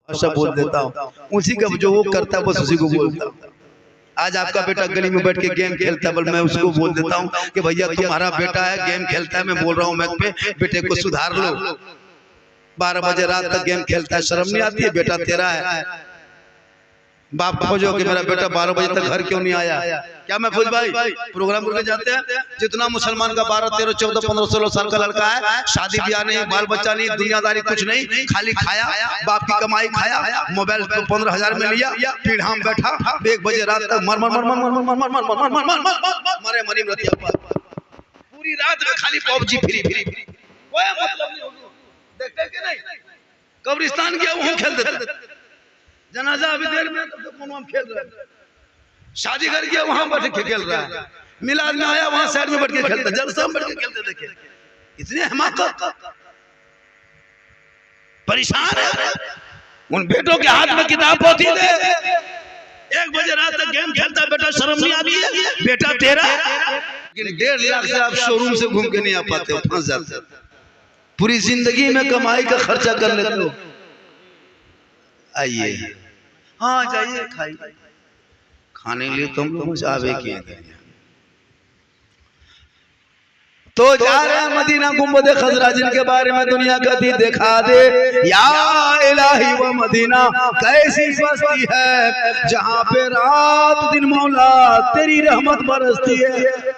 सब बोल देता हूँ, उसी का जो वो करता है बस उसी को बोलता हूँ। आज आपका बेटा गली में बैठ के गेम खेलता है, बल मैं उसको बोल देता हूँ कि भैया तुम्हारा बेटा है गेम खेलता है, मैं बोल रहा हूँ मैं पे बेटे को सुधार लो। 12 बजे रात तक गेम खेलता है, शर्म नहीं आती है? बेटा तेरा है, बाप खोजो कि मेरा बेटा 12 बजे तक घर क्यों नहीं आया। क्या मैं फौज भाई प्रोग्राम करके जाते हैं, जितना मुसलमान का 12, 13, 14, 15, 16 साल का लड़का है, शादी ब्याह नहीं, बाल बच्चा नहीं, दुनियादारी कुछ नहीं, खाली खाया, बाप की कमाई खाया, मोबाइल 15,000 में लिया, पीढ़ा में बैठा 1 बजे रात तक मर मर मर मर मर मर मर मर मर मर मरे मरी रतिया पूरी रात में खाली पबजी फ्री फ्री कोई मतलब नहीं। देखते कि नहीं कब्रिस्तान गया वहां खेल देते, जनाजा अभी देर में तो कौन हम खेल रहे हैं, शादी घर गया वहां बैठ के खेल रहा है, मिलाद में आया वहां साइड में बैठ के खेलता, जलसा में बैठ के खेलते। देखे इतने हमाकत परेशान है। उन बेटों के हाथ में किताब पोथी दे, 1 बजे रात तक गेम खेलता है, बेटा शर्म नहीं आती है? बेटा तेरा, लेकिन 1.5 लाख से आप शोरूम से घूम के नहीं आ पाते हो, फंस जाते। पूरी जिंदगी में कमाई का खर्चा कर लेते हो। आइए, हाँ जाइए खाइए, खाने के लिए तुम लोग आवे किए तो जा रहे हैं मदीना गुंबद खजरा, जिनके बारे में दुनिया कहती दिखा दे या इलाही वो मदीना कैसी बस्ती है जहां पे रात दिन मौला तेरी रहमत बरसती है।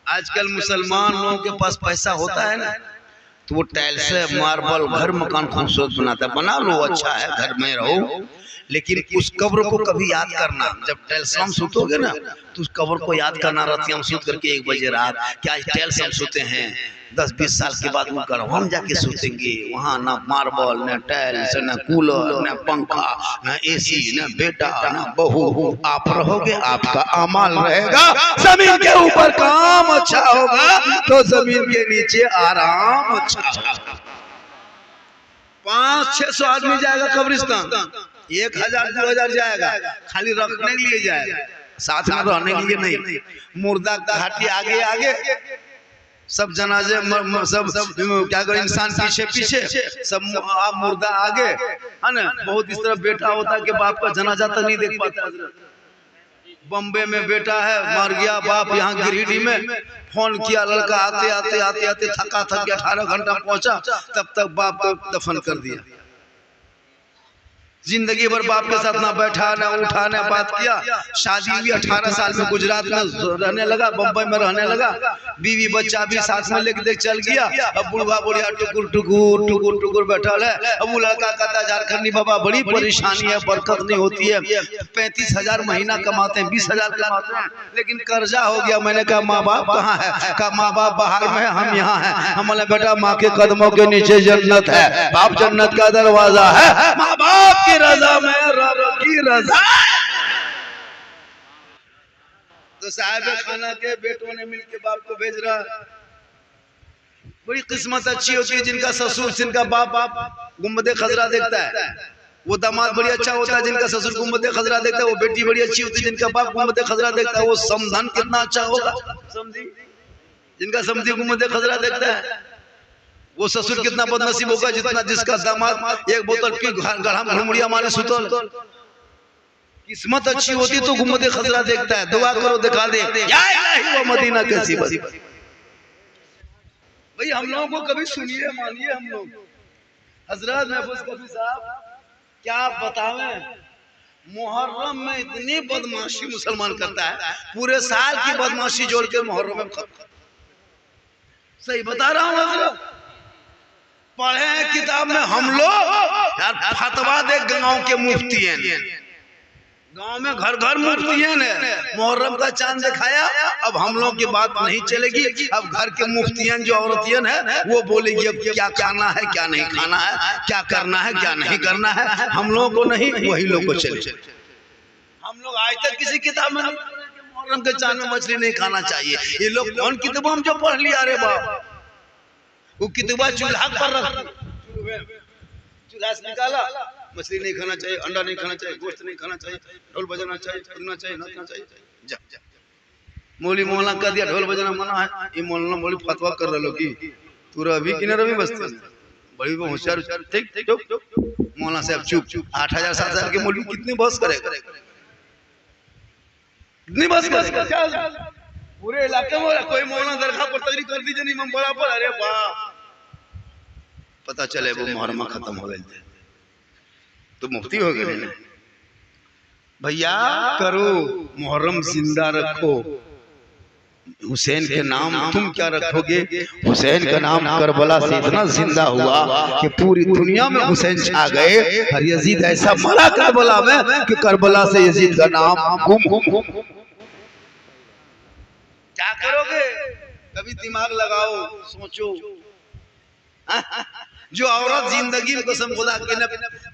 आजकल मुसलमान लोगों के पास पैसा होता है ना, तो वो टाइल से मार्बल घर मकान खूबसूरत बनाता है, बना लो अच्छा है घर में रहो, लेकिन उस कब्र को कभी याद करना। जब टाइल्स हम सुतोगे ना तो उस कब्र को याद करना, रात हम सुत करके 1 बजे रात क्या टाइल्स हम सोते हैं, 10-20 साल के बाद वो घर हम जाके सोतेंगे, वहाँ ना मार्बल न टाइल्स न कूलर न पंखा न एसी न बेटा न बहू, आप रहोगे आपका अमाल रहेगा, जमीन के ऊपर काम अच्छा होगा तो जमीन के नीचे आराम अच्छा होगा। 500-600 आदमी जाएगा कब्रिस्तान, 1000-2000 जाएगा, खाली रखने के लिए जाएगा, साथ में रहने के लिए नहीं। मुर्दा घाटी आगे आगे, सब जनाजे सब क्या करें, इंसान पीछे पीछे, सब मुर्दा आगे है ना। बहुत इस तरह बेटा होता है कि बाप का जनाजा तक नहीं देख पाता। बम्बे में बेटा है मर गया, बाप यहाँ गिरिडीह में फोन किया, लड़का आते आते आते आते थका थक गया, 18 घंटा पहुंचा, तब तक बाप को दफन कर दिया। जिंदगी भर बाप के साथ ना बैठा ना उठा ना बात किया। शादी हुई 18 साल में गुजरात में रहने लगा, बम्बई में रहने लगा, बीवी बच्चा भी साथ में लेके चल गया। अब बुढ़वा बुढ़िया टुकुर टुकुर टुकुर टुकुर बैठा है। अब वो लड़का कहता झारखंडी बाबा बड़ी परेशानी है, बरकत नहीं होती है, 35,000 महीना कमाते हैं, 20,000 कमाते हैं, लेकिन कर्जा हो गया। मैंने कहा माँ बाप कहाँ है? कहा माँ बाप बाहर में है, हम यहाँ है। हमने बेटा माँ के कदमों के नीचे जन्नत है, बाप जन्नत का दरवाजा है, माँ बाप रजा में रब की रजा। तो साहब खाना के बेटों ने मिलके बाप को भेज रहा। बड़ी किस्मत अच्छी होती है जिनका ससुर जिनका बाप गुंबद खजरा देखता है, वो दामाद बड़ी अच्छा होता है जिनका ससुर गुंबद खजरा देखता है, वो बेटी बड़ी अच्छी होती है जिनका बाप गुंबद खजरा देखता है। वो समधन कितना अच्छा होगा, समझी जिनका समझी गुंबद खजरा देखता है, वो ससुर कितना बदनसीब होगा जितना जिसका दामाद 1 बोतल पी गढ़ा घुमड़िया मारे सुतल। किस्मत अच्छी होती तो गुंबद खजरा देखता है। दुआ करो दिखा दे या इलाही वो मदीना कैसी बस्ती। भाई हम लोगों को कभी सुनिए मानिए, हम लोग हजरत महफूज कभी साहब क्या बतावें, मुहर्रम में इतनी बदमाशी मुसलमान करता है, पूरे साल की बदमाशी जोड़ के मुहर्रम में खत्म। सही बता रहा हूँ हजरत, पढ़े हैं किताब में हम लोग यार, फतवा दे गांव के मुफ्ती हैं, गांव में घर घर मुफ्ती हैं ने मुहर्रम का चांद दिखाया। अब हम लोग की बात नहीं चलेगी, अब घर के मुफ्तियन जो औरतियन है वो बोलेगी अब क्या खाना है क्या नहीं खाना है, क्या करना है क्या नहीं करना है। हम लोग को नहीं, वही लोग को चले। हम लोग आज तक किसी किताब में मुहर्रम के चांद में मछली नहीं खाना चाहिए। ये लोग कौन किताब हम जो पढ़ लिया, अरे बाप वो कितबा चूल्हा पर रख, चूल्हा से निकाला, मछली नहीं खाना चाहिए, अंडा नहीं खाना चाहिए, गोश्त नहीं खाना चाहिए, ढोल बजाना चाहिए, सुनना चाहिए, नाचना चाहिए। जा जा मौली मौलाना कर दिया ढोल बजाना मना है, ये मौलाना मौली फतवा कर रहे लो कि तू रवि कि न रवि बस्ती बड़ी होशियार, ठीक ठीक मौलाना साहब चुप, 8,000 7,000 के मौलवी कितनी बहस करेगा, कितनी बहस करेगा। पूरे इलाके में कोई मौलाना दरगाह पर तकरीर कर दीजिए नहीं बड़ा पर, अरे वाह, पता चले वो मुहर्रम खत्म हो गए तो मुफ्ती हो गए ना भैया। करो मुहर्रम जिंदा रखो, हुसैन के नाम तुम क्या रखोगे? हुसैन का नाम करबला से इतना जिंदा हुआ कि पूरी दुनिया में हुसैन छा गए। और यजीद ऐसा मरा करबला में कि करबला से यजीद का नाम गुम। क्या करोगे? कभी दिमाग लगाओ, सोचो। जो औरत जिंदगी में कसम खुदा के न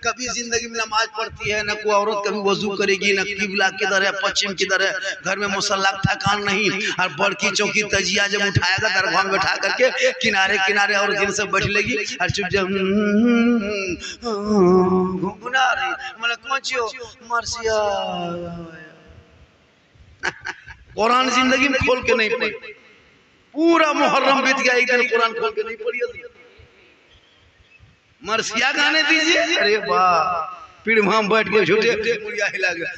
कभी जिंदगी में नमाज पढ़ती है, न कोई औरत कभी वजू करेगी, न किबला किधर है पश्चिम किधर है, घर में मुसल्ला ठकान नहीं, और बड़की चौकी तजिया जब उठाएगा दरगाह में बैठा करके किनारे किनारे और जिन सब बैठ लेगी और चुप जब गुनगुना रही मतलब पहुंचियो मर्सिया। कुरान जिंदगी में खोल के नहीं पढ़ी, पूरा मुहर्रम बीत गया, एक दिन कुरान खोल के नहीं पढ़ी। मर्सिया गाने दीजिए, अरे वाह, पीड़ में बैठ के झूठे मुड़िया हिला गया।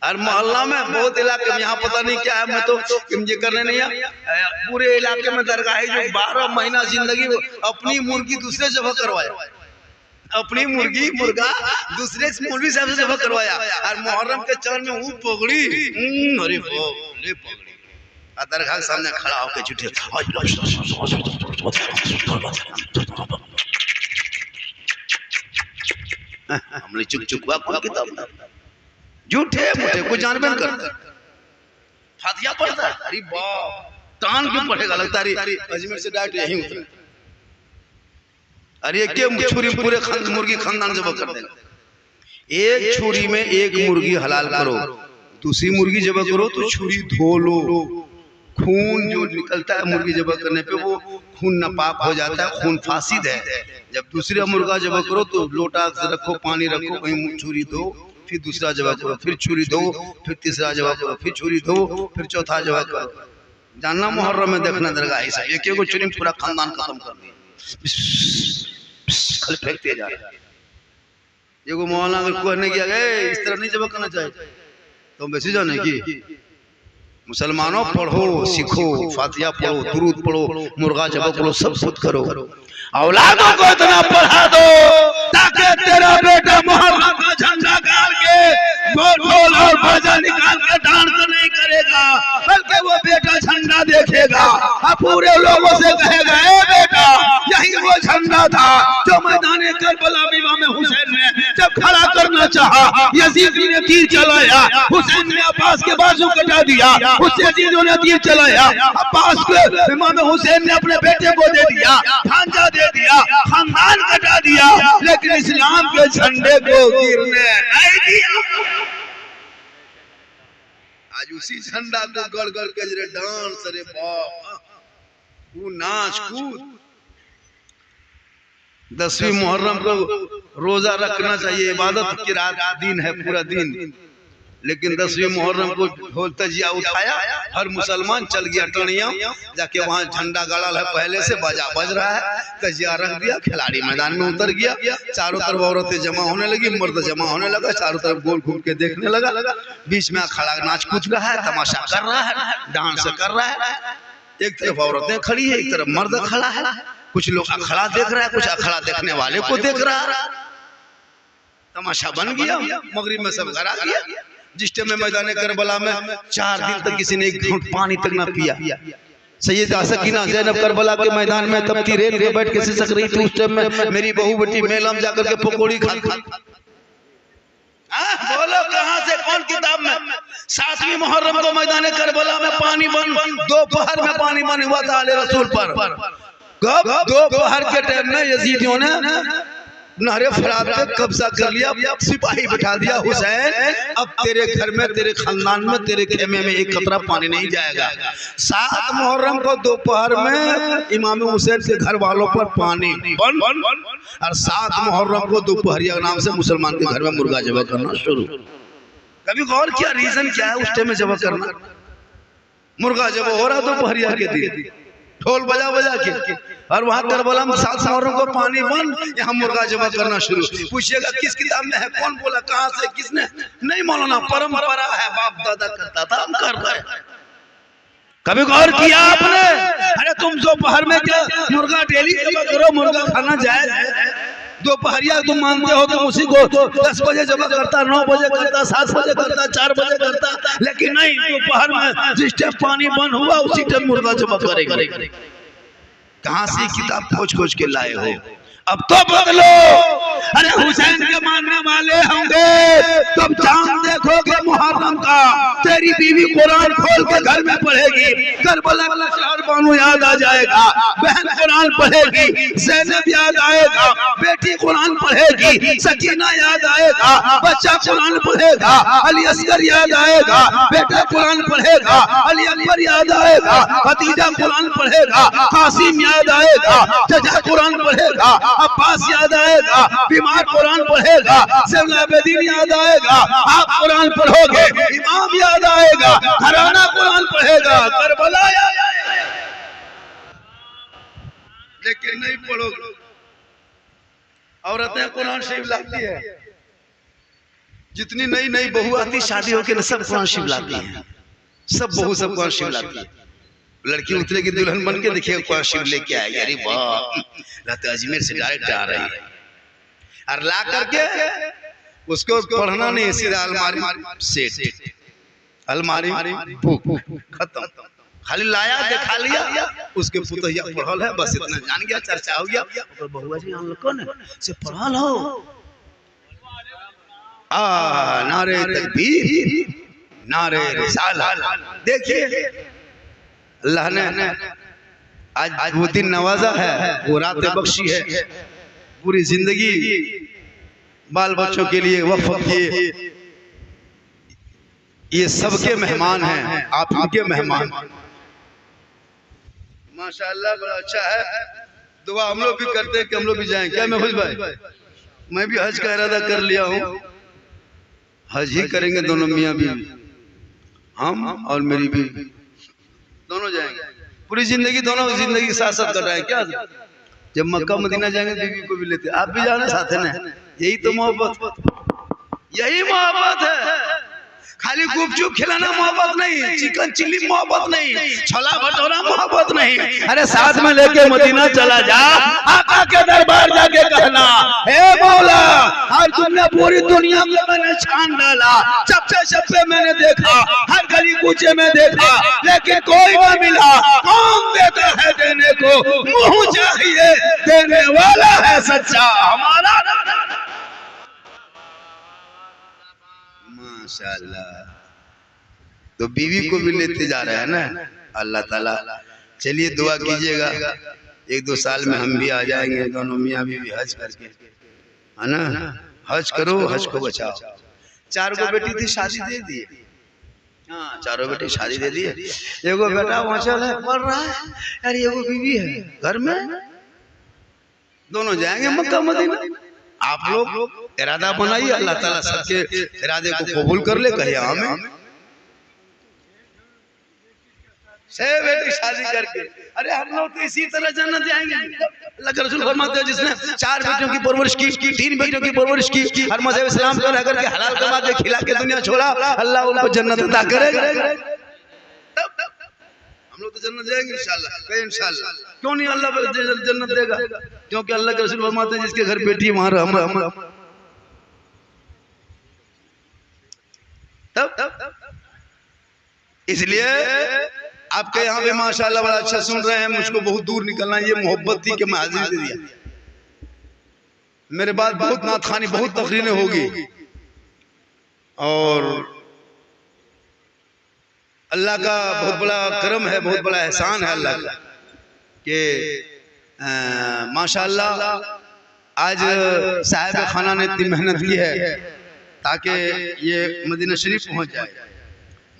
और मोहल्ला में बहुत इलाके में, यहाँ पता नहीं क्या है, मैं तो ये करने नहीं है, पूरे इलाके में दरगाह है जो 12 महीना जिंदगी अपनी मुर्गी दूसरे जगह करवाया, अपनी मुर्गी मुर्गा दूसरे मौलवी साहब से जगह करवाया। और मुहर्रम के चरण में वो पगड़ी, अरे पगड़ी दरगाह के सामने खड़ा होकर झूठे हमने चुप चुप कौन किताब झूठे मुठे को जानबे न करता, फातिहा पढ़ता है, अरे बाप तान क्यों पढ़ेगा, लगता है अजमेर से डायरेक्ट यहीं उतरे। अरे एक छुरी पूरे मुर्गी खानदान जब कर देगा। एक छुरी में एक मुर्गी हलाल करो, दूसरी मुर्गी जब करो तो छुरी धो लो, खून जो निकलता है मुर्गी जब करने पे वो खून नापाक हो जाता है, खून फासिद है। जब दूसरा मुर्गा जब करो तो लोटा रखो, पानी रखो, वहीं छुरी दो, फिर दूसरा जब करो, फिर छुरी दो, फिर तीसरा जब करो, फिर छुरी दो, फिर चौथा जब करो। जानना मुहर्रम में देखना दरगाह ऐसा एक एक छुरी पूरा खानदान खत्म कर दिया, फेंकते जा रहे। ये को मौलाना अगर कहने गया गए इस तरह नहीं जब करना चाहिए तो वैसे जाने की मुसलमानों पढ़ो, सीखो, फातिहा पढ़ो, दुरूद पढ़ो, मुर्गा जब करो, सब खुद करो। औलादों को इतना पढ़ा दो ताकि तेरा बेटा मुहर्रम का झंडा गाड़ के ढोल और बाजा निकाल के डांस नहीं करेगा, बल्कि वो बेटा झंडा देखेगा और पूरे लोगों से कहेगा, ए बेटा यही वो झंडा था जो मैदान करबला में इमाम हुसैन ने जब खड़ा करना चाहा, यजीद ने तीर चलाया, हुसैन ने अब्बास के बाजू कटा दिया, यजीद ने तीर चलाया, अब्बास को इमाम हुसैन ने अपने बेटे को दे दिया, भांजा दे दिया, खानदान कटा दिया, लेकिन इस्लाम के झंडे को गिरने नहीं दिया। आज उसी झंडा को गड़ गड़ के जरे डांस, अरे बाप वो नाच कूद। 10वीं मुहर्रम को रोजा रखना चाहिए, इबादत की रात दिन है पूरा दिन, लेकिन 10वीं मुहर्रम को ढोल तजिया उठाया, हर मुसलमान चल गया टनिया जाके वहाँ झंडा गाड़ा है, पहले से बाजा बज रहा है, तजिया रख दिया, खिलाड़ी मैदान में उतर गया, चारों तरफ औरतें जमा होने लगी, मर्द जमा होने लगा, चारों तरफ गोल घूम के देखने लगा, बीच में खड़ा नाच कूद रहा है, तमाशा कर रहा है, डांस कर रहा है। एक तरफ औरतें खड़ी है, एक तरफ मर्द खड़ा है, कुछ लोग अखड़ा देख रहा है, कुछ अखड़ा देखने वाले को देख रहा है, तमाशा बन गया। मगरिब में सब घर आ गया। जिस टाइम में मैदान करबला में 4 दिन तक किसी ने एक घूंट पानी तक ना पिया, सैयदा सकीना ज़ैनब करबला के मैदान में तपती रेत पे बैठ के सिसक रही थी। उस टाइम में मेरी बहू बेटी मेलम जाकर के पकौड़ी खा बोलो कहां से कौन किताब में 7वीं मुहर्रम को मैदान करबला में पानी बन, दोपहर में पानी बन हुआ था आले रसूल पर। कब? दोपहर के टाइम में यजीदियों ने नहरे फरात पे कब्जा कर लिया, सिपाही बैठा दिया, हुसैन अब तेरे घर में, तेरे खानदान में, तेरे खेमे में एक कतरा पानी नहीं जाएगा। 7 मुहर्रम को दोपहर में इमाम हुसैन के घर वालों पर पानी बन, और 7 मुहर्रम को दोपहरिया नाम से मुसलमान के घर में मुर्गा जबा करना शुरू। कभी गौर किया रीजन क्या है उस टाइम में जबा करना? मुर्गा जब हो रहा दोपहरिया के दिन, ढोल बजा बजा के, और वहाँ करबला में 7 मुहर्रम को पानी बंद, यहाँ मुर्गा जमा करना शुरू। पूछिएगा किस किताब में है, कौन बोला, कहाँ से, किसने? नहीं मौलाना, परंपरा है, बाप दादा करता था, हम कर रहे हैं। कभी गौर किया आपने? अरे तुम दोपहर में क्या मुर्गा डेली जमा करो, मुर्गा खाना जायज है। दोपहरिया तुम मानते हो, तुम उसी को 10 बजे जमा करता, 9 बजे करता, 7 बजे करता, 4 बजे करता, लेकिन नहीं, दोपहर में जिस टाइम पानी बंद हुआ उसी टाइम मुर्गा जमा करेगा। कहाँ से किताब खोज खोज के लाए हो? अब तो बदलो। अरे हुसैन के मानने वाले होंगे, तुम चांद देखोगे मुहर्रम का, तेरी बीवी कुरान खोल के घर में पढ़ेगी, करबला का शहर बानू याद आ जाएगा, बहन कुरान पढ़ेगी, ज़ैनब याद आएगा, बेटी कुरान पढ़ेगी, सकीना याद आएगा, बच्चा कुरान पढ़ेगा, अली असगर याद आएगा, बेटा कुरान पढ़ेगा, अली अकबर याद आएगा, खदीजा कुरान पढ़ेगा, कासिम याद आएगा, चचा कुरान पढ़ेगा, अब्बास याद आएगा, बीमार कुरान पढ़ेगा, ज़ैनुल आबिदीन याद आएगा, आप कुरान पढ़ोगे, इमाम याद आएगा, घराना कुरान पढ़ेगा, करबला याद आएगा, लेकिन नहीं पढ़ोगे। औरतें कुरान शरीफ लाती है, जितनी नई नई बहू आती शादी होकर सब कुरान शरीफ लाती है, सब बहू सब कुरान शरीफ लाती है। लड़की उतरे की दुल्हन बन के देखिए कुरान शरीफ लेके आएगी, अरे वाह, लाते अजमेर से डायरेक्ट आ रही है, और ला करके उसको पढ़ना नहीं, सीधा अलमारी सेट, अलमारी खत्म, खाली लाया देखा लिया, उसके पुतहिया पढ़ल है, बस इतना जान गया, चर्चा हो गया, बहुआ जी हम लोग कौन से पढ़ल हो, नारे तकबीर, नारे रिसालत। देखिए अल्लाह ने आज वो दिन नवाजा है, वो रात बख्शी है, पूरी जिंदगी बाल बच्चों के लिए वक्फ किए, ये सबके मेहमान हैं, आप उनके मेहमान। माशाअल्लाह बड़ा अच्छा है, दुआ हम लोग भी करते हैं कि हम लोग भी जाएं। क्या महफूज भाई, मैं भी हज का इरादा कर लिया हूँ, हज ही करेंगे दोनों मियाँ बीवी, हम और मेरी बीवी दोनों जाएंगे, पूरी जिंदगी दोनों जिंदगी साथ साथ कटाएं। क्या जब मक्का मदीना जाएंगे बीवी को भी लेते, आप भी जाना साथ है ना, यही तो मोहब्बत, यही मोहब्बत है। खाली गुपचुप खिलाना मोहब्बत नहीं, चिकन चिल्ली मोहब्बत नहीं, छोला भटूरा मोहब्बत नहीं, अरे साथ में लेके मदीना चला जा, आका के दरबार जाके कहना, हे मौला आज तुमने पूरी दुनिया में मैंने छान डाला, चप्पे चप्पे मैंने देखा, हर गली कूचे में देखा, लेकिन कोई न मिला, कौन देता है देने को, मुँह चाहिए देने वाला है सच्चा हमारा। माशाअल्लाह, तो बीवी को भी लेते जा रहे हैं ना अल्लाह ताला। चलिए दुआ कीजिएगा, 1-2 साल में हम भी आ जाएंगे, दोनों मियाँ बीवी हज करके, है ना, हज करो, हज को बचाओ। 4 गो बेटी थी, शादी दे दिए, हाँ 4 बेटी शादी दे दिए, एगो बेटा वहाँ चल है पढ़ रहा है, यार एगो बीवी है घर में, दोनों जाएंगे मक्का मदीना। आप लोग इरादा बनाइए, अल्लाह ताला सबके इरादे को कबूल कर ले, कहिए आमीन। से बेटी शादी करके, अरे हम लोग तो इसी तरह जन्नत जाएंगे। अल्लाह के रसूल फरमाते हैं जिसने 4 बेटियों की परवरिश की, 3 बेटियों की परवरिश की, हर मज़हब इस्लाम का रह करके हलाल कमा के खिला के दुनिया छोड़ा, अल्लाह उनको जन्नत अता करेगा। हम लोग तो जन्नत जाएंगे इंशाल्लाह, कहीं इंशाल्लाह, क्यों नहीं अल्लाह जन्नत देगा, क्योंकि अल्लाह के रसूल फरमाते हैं जिसके घर बेटी वहां रहमत। इसलिए आपके यहाँ भी माशाल्लाह बड़ा अच्छा सुन रहे हैं, मुझको बहुत दूर निकलना, ये मोहब्बत थी कि मैं हाजिर दे दिया। मेरे बाद बहुत नाथखानी, बहुत तकरीरें होगी, और अल्लाह का बहुत बड़ा करम है, बहुत बड़ा एहसान है अल्लाह का कि माशाल्लाह आज साहिब खाना ने इतनी मेहनत की है ताकि ये मदीना शरीफ पहुंच जाए।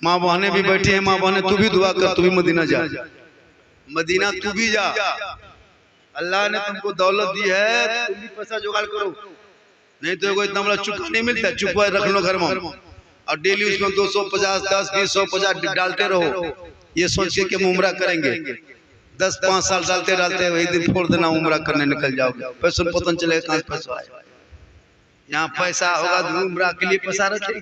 माँ बहनें भी बैठी हैं, माँ बहनें तू भी दुआ कर, तू भी मदीना जा, मदीना तू भी जा, अल्लाह ने तुमको दौलत दी है, तुम भी पैसा जुगाड़ करो, नहीं तो इतना बड़ा चुपका नहीं मिलता, चुपका रख लो घर में, और डेली उसमें 250, 10, 20, 150 डालते रहो, ये सोच के कि हम उम्रा करेंगे, 10-5 साल डालते डालते वही दिन फोड़ देना, उम्रा करने निकल जाओगे, पैसा पता नहीं चलेगा कहाँ पैसा आया। यहाँ पैसा होगा तो उम्रा के लिए पैसा रखेगी,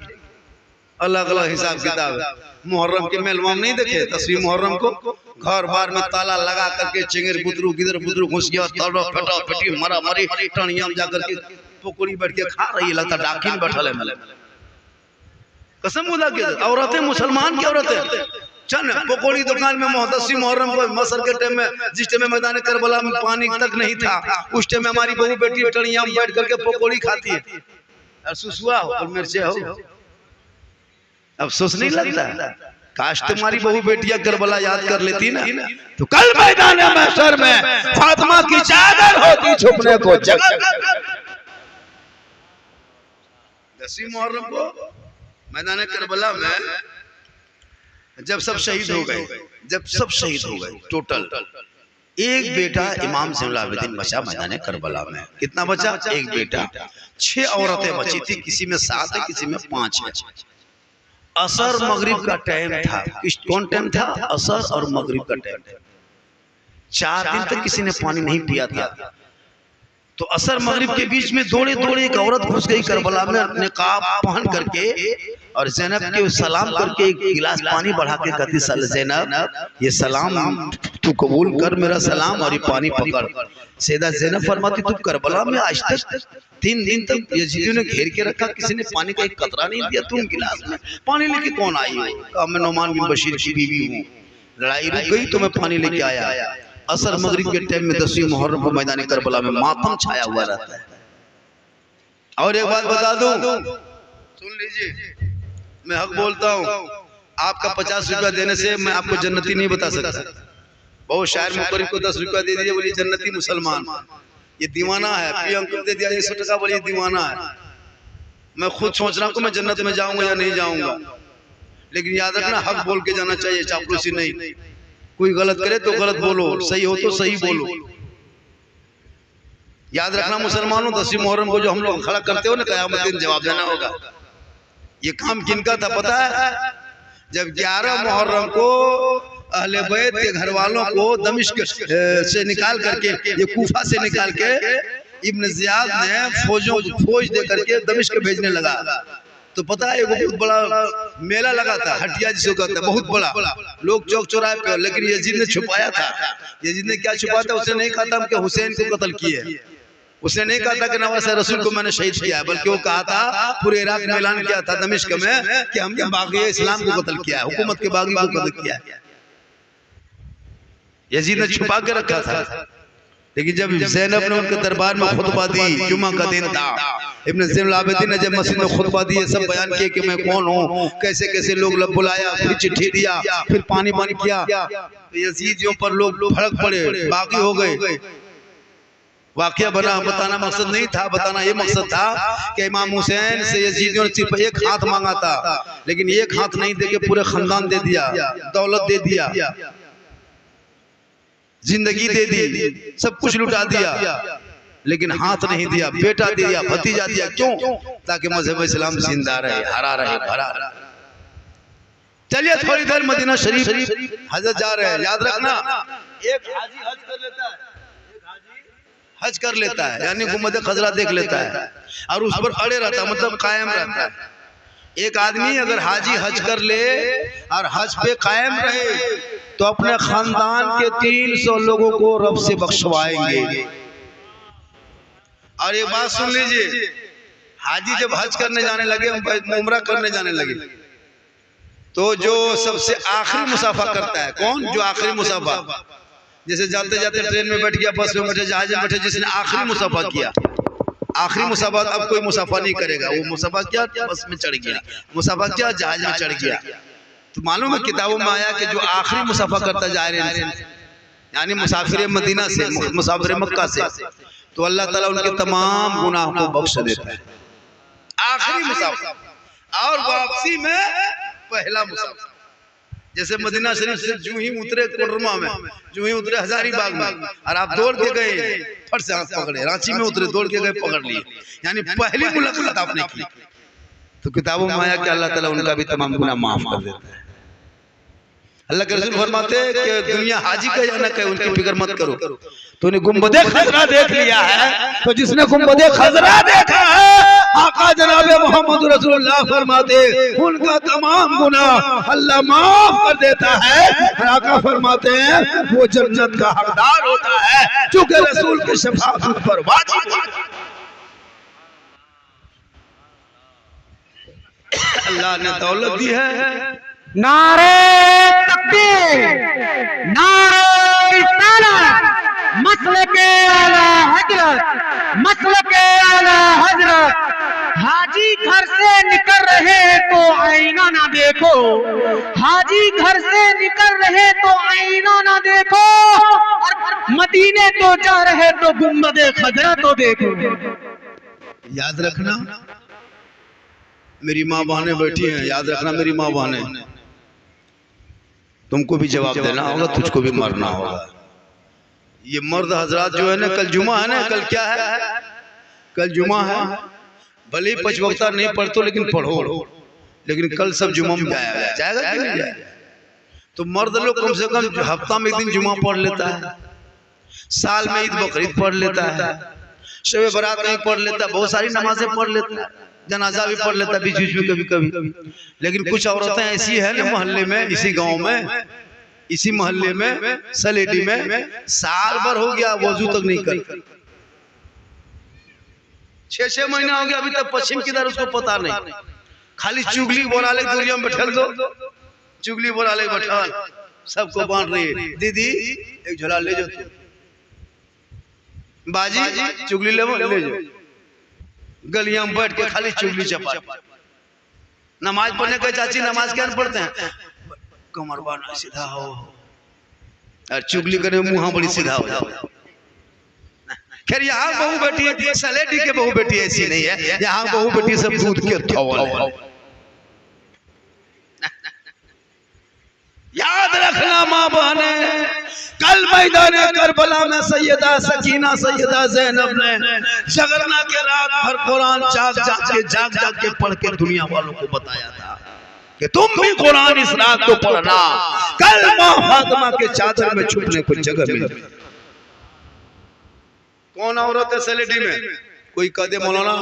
अलग अलग हिसाब किताब है। मुहर्रम के मेलवाम नहीं देखे, तस्वीर मुहर्रम को घर बार में ताला लगा करके चिंगर बुदरू गिदर बुदरू घुस गया, तड़ो फटा फटी मरा मरी टणिया में जाकर के पकौड़ी बैठ के खा रही है, लगता डाकिन बैठल है मेले। कसम खुदा की औरतें, मुसलमान की औरतें चल पकौड़ी दुकान में मुहद्दसी मुहर्रम को मसर के टाइम में, जिस टाइम में मैदान करबला में पानी तक नहीं था, उस टाइम में हमारी बहू बेटी टणिया में बैठ करके पकौड़ी खाती है। और सुसुआ हो और मिर्चे हो, अफसोस नहीं लगता? काश तुम्हारी बहू बेटियां करबला याद कर लेती ना, तो कल मैदान महशर में फातिमा की चादर होती छुपने को जगह। 10वीं मुहर्रम को मैदान करबला में जब सब शहीद हो गए, जब सब शहीद हो गए टोटल, एक बेटा इमाम ज़ैनुल आबिदीन बचा मैदान करबला में। कितना बचा? एक बेटा। 6 औरतें बची थी, किसी में 7 है, किसी में 5 है। असर मगरिब का टाइम था। कौन टाइम था? असर और मगरिब का टाइम था। 4 दिन तक किसी ने पानी नहीं पिया था। तो असर मगरिब के बीच में दौड़े दौड़े एक औरत घुस गई करबला में, अपने काब पहन करके और ज़ैनब के सलाम करके एक गिलास पानी बढ़ा के कहती, ज़ैनब ये सलाम तू कबूल कर मेरा सलाम और ये पानी पकड़। सैयदा ज़ैनब फरमाती, तू करबला में आज तक 3 दिन तक यजीदियों ने घेर के रखा, किसी ने पानी का एक कतरा नहीं दिया, तुम गिलास में पानी लेके कौन आई हो? कहा मैं नौमान बिन बशीर की बीवी हूँ, लड़ाई रुक गई तो मैं पानी लेके आया। असर मगरिब के टाइम में 10वीं मुहर्रम को मैदान करबला में मातम छाया हुआ रहता है। और एक बात बता दूं, सुन लीजिए, मैं हक बोलता हूँ, आपका 50 रुपया देने से मैं आपको जन्नती नहीं बता सकता। बहुत शायर मुकर्रिब को 10 रुपया दे दीजिए, बोलिए जन्नती मुसलमान, ये दीवाना है। प्रियंका दे दिया 100 टका, बोलिए दीवाना है। मैं खुद सोच रहा हूँ कि मैं जन्नत में जाऊंगा या नहीं जाऊंगा, लेकिन याद रखना हक बोल के जाना चाहिए, चापलूसी नहीं। कोई गलत करे तो गलत बोलो, सही हो तो सही बोलो। याद रखना मुसलमानों, 10वीं मुहर्रम को जो हम लोग खड़ा करते हो ना, क़यामत के दिन जवाब देना होगा। ये काम किनका था पता है? जब 11 मुहर्रम को अहले बैत के घर वालों को दमिश्क से निकाल करके, ये कूफा से निकाल के इब्न ज़ियाद ने फौज दे करके दमिश्क भेजने लगा, तो पता है एगो बहुत बड़ा मेला लगा था, हटिया जिसको कहते हैं, बहुत बड़ा, लोग चौक चौराहे पे। लेकिन यजीद ने छुपाया था। यजीद ने क्या छुपाया था? उसने नहीं कहा था कि हुसैन को कत्ल किए, उसने नहीं कहा था कि नवासा रसूल को मैंने शहीद किया है, बल्कि वो कहा था, पूरे इराक में ऐलान किया था दमिश्क में कि हमने बागी इस्लाम को कत्ल किया है, हुकूमत के बागी को कत्ल किया है। यजीद ने छुपा के रखा था। लेकिन जब ज़ैनब ने उनके दरबार में खुतबा दी, जुमा का दिन था, इब्न ज़ैनुल आबिदीन ने जब मस्जिद में खुतबा दिए, सब बयान किए कि मैं कौन हूँ, कैसे कैसे लोग बुलाया, फिर चिट्ठी दिया, फिर पानी किया, तो यजीदियों पर लोग भड़क पड़े, बागी हो गए। वाकया बताना मकसद नहीं था, बताना ये मकसद था कि इमाम हुसैन से यजीदियों ने सिर्फ एक हाथ मांगा था, लेकिन एक हाथ नहीं देके पूरे खानदान दे दिया, दौलत दे दिया, जिंदगी दे दी, सब कुछ लुटा दिया, लेकिन हाथ नहीं दिया, बेटा दिया, भतीजा दिया। क्यों? ताकि मजहब इस्लाम जिंदा रहे, हरा रहे, भरा रहे। चलिए थोड़ी देर मदीना शरीफ हजरत जा रहे हैं। याद रखना, एक हाजी हज कर लेता है, यानी गुंबद खजरा देख लेता है और उस पर अड़े रहता है, मतलब कायम रहता है। एक आदमी अगर हाजी हज कर ले और हज पे कायम रहे तो अपने खानदान के 300 लोगों को रब से बख्शवाएंगे। और एक बात सुन लीजिए, हाजी जब हज करने जाने लगे, उम्रा करने जाने लगे, तो जो सबसे आखिरी मुसाफा करता है, कौन? जो आखिरी मुसाफा, जैसे जाते जाते ट्रेन में बैठ गया, बस में बैठे, जहाज में बैठे, जिसने आखिरी मुसाफा किया, आखिरी मुसाफा अब कोई मुसाफा नहीं करेगा। वो मुसाफा क्या? बस में चढ़ गया, मुसाफा क्या? जहाज में चढ़ गया। तो मालूम है किताबों में आया कि जो आखिरी मुसाफा करता जा रहे हैं, यानी मुसाफिर मदीना से, मुसाफिर मक्का से, तो अल्लाह ताला उनके तमाम गुनाह को बख्श देता है। आखिरी मुसाफा। और वापसी में पहला मुसाफा, जैसे मदीना शरीफ से जो ही उतरे कोडरमा में, जो ही उतरे हजारीबाग में, और आप दौड़ के गए, फट से हाथ पकड़े, रांची में उतरे, दौड़ के गए, पकड़ लिए, यानी पहली मुलाकात आपने की। तो किताबों में आया कि अल्लाह ताला उनका भी तमाम गुनाह माफ कर देता है। अल्लाह के रसूल फरमाते हैं कि दुनिया हाजी का या ना कहे, उनकी फिक्र मत करो। तूने गुंबदे खजरा देख लिया है, तो जिसने गुंबदे खजरा देखा है, आका जनाब मोहम्मद रसूलुल्लाह फरमाते उनका तमाम गुनाह अल्लाह माफ कर देता है। आका फरमाते हैं वो जन्नत का हकदार होता है, चूंकि रसूल की शफाअत उस पर वाजिब है। अल्लाह ने दौलत दी है। नारे तकबीर, नारे रिसालत, मसलके आला हजरत, मसलके आला हजरत। हाजी घर से निकल रहे तो आईना ना देखो, हाजी घर से निकल रहे तो आईना ना देखो, और मदीने तो जा रहे तो गुंबदे खजरा तो देखो। याद रखना मेरी माँ बहनें बैठी हैं, याद रखना मेरी माँ बहनें, तुमको भी जवाब देना होगा, तुझको भी मरना होगा। ये मर्द हजरात जो है ना, कल जुमा है ना, कल क्या है, कल जुमा है। भले ही 5 वक्ता नहीं पढ़ते लेकिन पढ़ो, लेकिन कल सब जुमा में जाएगा कि नहीं जाएगा। तो मर्द लोग कम से कम हफ्ता में 1 दिन जुमा पढ़ लेता है, साल में ईद बकरीद पढ़ लेता है, शब बारात नहीं पढ़ लेता, बहुत सारी नमाजें पढ़ लेता है, जनाजा भी पढ़ लेता बीच बीच में कभी कभी। लेकिन कुछ औरतें ऐसी है ना मोहल्ले में, इसी गांव में, इसी मोहल्ले में, सलेडी में, साल भर हो गया वजू तक नहीं करती, 6-6 महीना हो गया अभी तक पश्चिम किधर उसको पता नहीं। खाली चुगली बोराले दुनिया में बैठल दो, चुगली बोराले बैठल सबको बांट रही है। दीदी एक झोला ले जाओ, बाजी चुगली ले जाओ, गलियां में बैठ के खाली चुगली चपा। नमाज पढ़ने के चाची नमाज क्या पढ़ते हैं, कमर बाना सीधा हो, और चुगली करने में मुंह बड़ी सीधा हो जाओ। खैर यहाँ बहू बेटी है, सलेटी के बहू बेटी ऐसी नहीं है, यहाँ बहू बेटी सब दूध के थौल है। याद रखना माँ बहने, कल मैदान करबला में सैयदा सकीना सैयदा ज़ैनब ने जगरना के रात भर कुरान जाग के पढ़ के दुनिया वालों को बताया था कि तुम भी कुरान इस रात को पढ़ना, कल माँ फातिमा के चादर में छुपने को जगह मिल। कौन औरत है सलेटी में, कोई कह दे मौलाना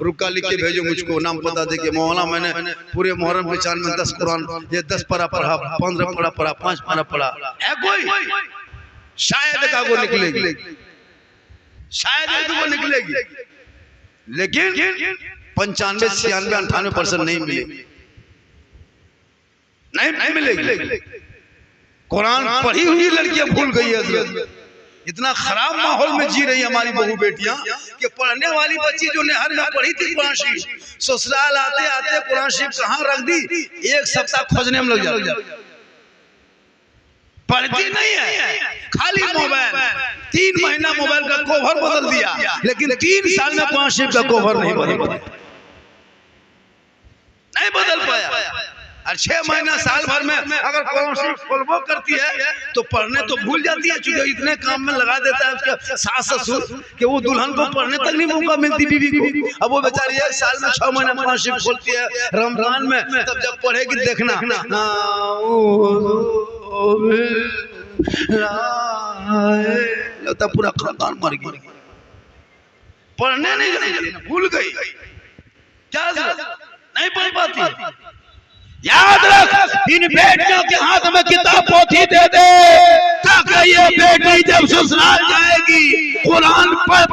रुका लिख के भेजो मुझको, नाम पता दे के मौलाना मैंने पूरे मुहर्रम के चांद में 10 कुरान, ये 10 पारा पढ़ा, 15 पढ़ा, 5 पारा पढ़ा है कोई, शायद का वो निकलेगी, शायद एक वो निकलेगी, लेकिन 95, 96, 98% नहीं मिलेगी, नहीं मिलेगी। कुरान पढ़ी हुई लड़कियां भूल गई है। इतना खराब माहौल में जी रही हमारी बहू बेटियां कि पढ़ने वाली बच्ची जो नहर में पढ़ी थी कुरान शरीफ, ससुराल आते आते कुरान शरीफ कहाँ रख दी, 1 सप्ताह खोजने में लग जाती, पढ़ती नहीं है, खाली मोबाइल। 3 महीना मोबाइल का कवर बदल दिया, लेकिन 3 साल में कुरान शरीफ का कवर नहीं बदल पाया। और 6 महीना साल भर में अगर कुरान शरीफ खोलबो करती है तो पढ़ने तो भूल जाती है, चूंकि इतने काम में लगा देता है उसका सास ससुर कि वो दुल्हन को पढ़ने तक नहीं मौका मिलती बीवी को। अब वो बेचारी 1 साल में 6 महीना कुरान शरीफ खोलती है रमजान में, तब जब पढ़ेगी देखना लगता पूरा खानदान मर गया, पढ़ने नहीं गई, भूल गई, क्या नहीं पढ़ पाती। याद रख इन बेटियों के हाथ में किताब पोथी दे दे, ताकि ये बेटी जब ससुराल जाएगी कुरान पढ़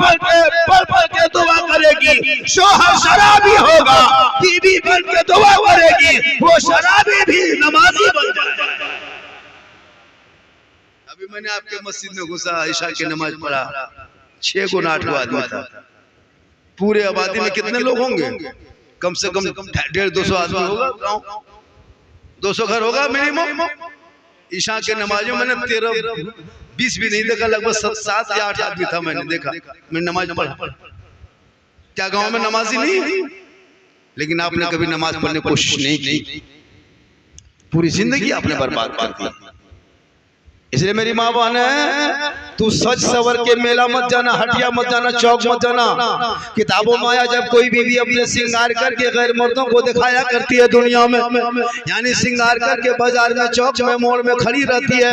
के दुआ करेगी, शोहर शराबी होगा, बीवी बन के दुआ करेगी, वो शराबी भी नमाजी बन जाएगा। अभी मैंने आपके मस्जिद में घुसा, ईशा की नमाज पढ़ा, 6 को 8 को आदमी था, पूरे आबादी में कितने लोग होंगे, कम से कम 150-200 आदमी होगा, गाँव 200 घर होगा मिनिमम। ईशा के नमाजों मैंने 13-20 भी नहीं देखा, लगभग 7 या 8 आदमी था मैंने देखा, मैं नमाज पढ़ा। क्या गांव में नमाजी नहीं? लेकिन आपने कभी नमाज पढ़ने की कोशिश नहीं की, पूरी जिंदगी आपने बर्बाद कर दी। इसलिए मेरी माँ बहन है, तू सच सवर के मेला मत जाना, हटिया मत जाना, चौक मत जाना। किताबों में आया जब कोई बीवी अपने श्रृंगार करके गैर मर्दों को दिखाया करती है दुनिया में, यानी श्रृंगार करके बाजार में, चौक में, मोड़ में खड़ी रहती है,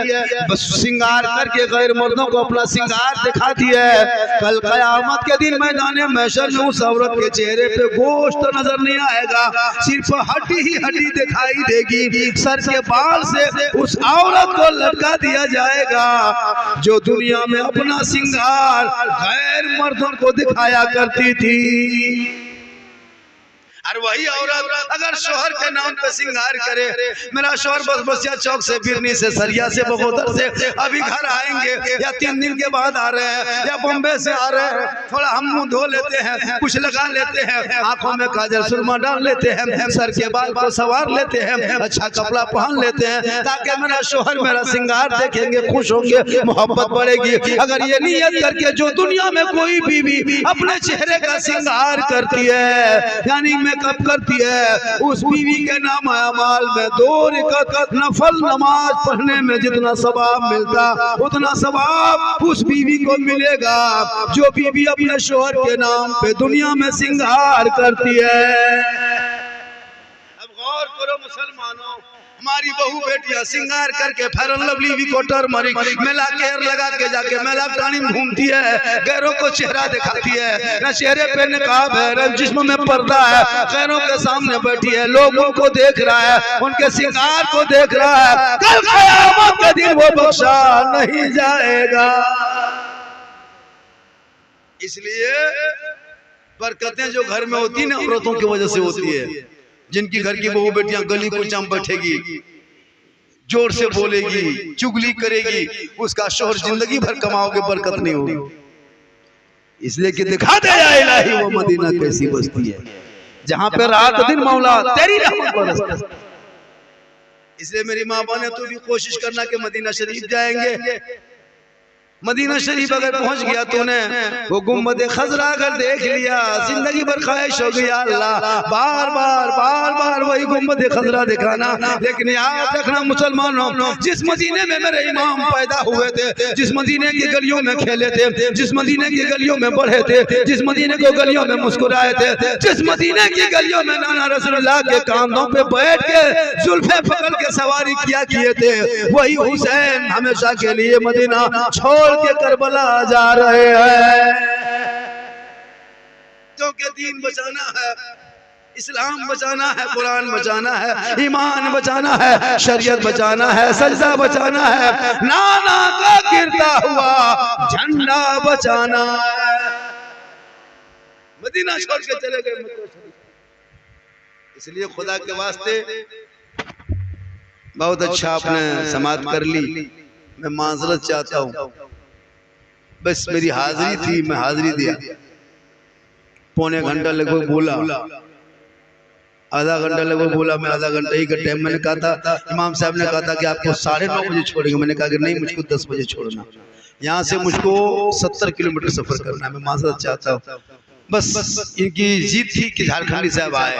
बस श्रृंगार करके गैर मर्दों को अपना श्रृंगार दिखाती है, कल कयामत के दिन मैदान महशर में उस औरत के चेहरे पे गोश्त नजर नहीं आएगा, सिर्फ हड्डी ही हड्डी दिखाई देगी। सर के बाल से उस औरत को लटका दिया जाएगा जो दुनिया में अपना श्रृंगार गैर मर्दों को दिखाया करती थी। और वही औरत अगर शोहर के नाम पे श्रृंगार करे, मेरा शोहर बस बसिया चौक से, बिरनी से, सरिया से, बगोदर से अभी घर आएंगे, या 3 दिन के बाद आ रहे हैं, या बॉम्बे से आ रहे हैं, थोड़ा हम मुंह धो लेते हैं, कुछ लगा लेते हैं, आंखों में काजल सुरमा डाल लेते हैं, सर के बाल को संवार लेते हैं, अच्छा कपड़ा पहन लेते हैं, ताकि मेरा शोहर मेरा श्रृंगार देखेंगे, खुश होंगे, मोहब्बत बढ़ेगी। अगर ये नियत करके जो दुनिया में कोई बीवी अपने चेहरे का श्रृंगार करती है, यानी मेकअप करती है, उस बीवी के नाम अमाल में 2 रकात नफल नमाज पढ़ने में जितना सवाब मिलता, उतना सवाब उस बीवी को मिलेगा जो बीवी अपने शोहर के नाम पे दुनिया में श्रृंगार करती है। अब गौर करो मुसलमानों, हमारी बहू बेटियां श्रृंगार करके fair and lovely, Vicco turmeric, Mela care लगा के जाके मेला टाणी में घूमती है, गैरों को चेहरा दिखाती है, न चेहरे पे निकाब है, न जिस्म में पर्दा है, गैरों के सामने बैठी है, लोगों को देख रहा है, उनके श्रृंगार को देख रहा है, कल क़यामत के दिन वो बख्शा नहीं जाएगा। इसलिए बरकतें जो घर में होती ना औरतों की वजह से होती है। जिनकी घर की बहू बेटियां गली कूचा में बैठेगी, जोर से बोलेगी, चुगली करेगी, उसका शोहर जिंदगी भर कमाओगे, बरकत नहीं होगी। इसलिए कि दिखा दे या इलाही वो मदीना कैसी बस्ती है जहां पे रात दिन मौला तेरी रहमत बरसती। इसलिए मेरी माँ बहने तू भी कोशिश करना कि मदीना शरीफ जाएंगे। मदीना शरीफ अगर पहुंच गया तूने वो गुम्बद खजरा अगर देख लिया, जिंदगी भर ख्वाहिश हो गई अल्लाह बार बार वही गुम्बद खजरा दिखाना। लेकिन याद रखना मुसलमानों, जिस मदीने में मेरे इमाम पैदा हुए थे, जिस मदीने की गलियों में खेले थे, जिस मदीने की गलियों में बढ़े थे, जिस मदीने को गलियों में मुस्कुराए थे, जिस मदीने की गलियों में नाना रसूलुल्लाह के कांधों पे बैठ के जुल्फे पकड़ के सवारी किया किए थे, वही हुसैन हमेशा के लिए मदीना छोड़ के करबला जा रहे हैं। क्योंकि दीन बचाना है, इस्लाम बचाना है, कुरान बचाना है, ईमान बचाना है, शरीयत बचाना है, सजदा बचाना है, नाना का गिरता हुआ झंडा बचाना है। मदीना छोड़ के चले गए। इसलिए खुदा के वास्ते बहुत अच्छा आपने समाप्त कर ली। मैं माजरत चाहता हूँ, बस मेरी हाजिरी थी, मैं हाजिरी दिया। पौने घंटा लगभग बोला, आधा घंटा लगभग बोला, मैं आधा घंटा ही का टाइम मैंने कहा था। इमाम साहब ने कहा था कि आपको 9:30 बजे छोड़ेंगे। मैंने कहा कि नहीं, मुझको 10 बजे छोड़ना। यहाँ से मुझको 70 किलोमीटर सफर करना है। मैं माजरत चाहता हूँ। बस इनकी जिद थी कि झारखंडी साहब आए,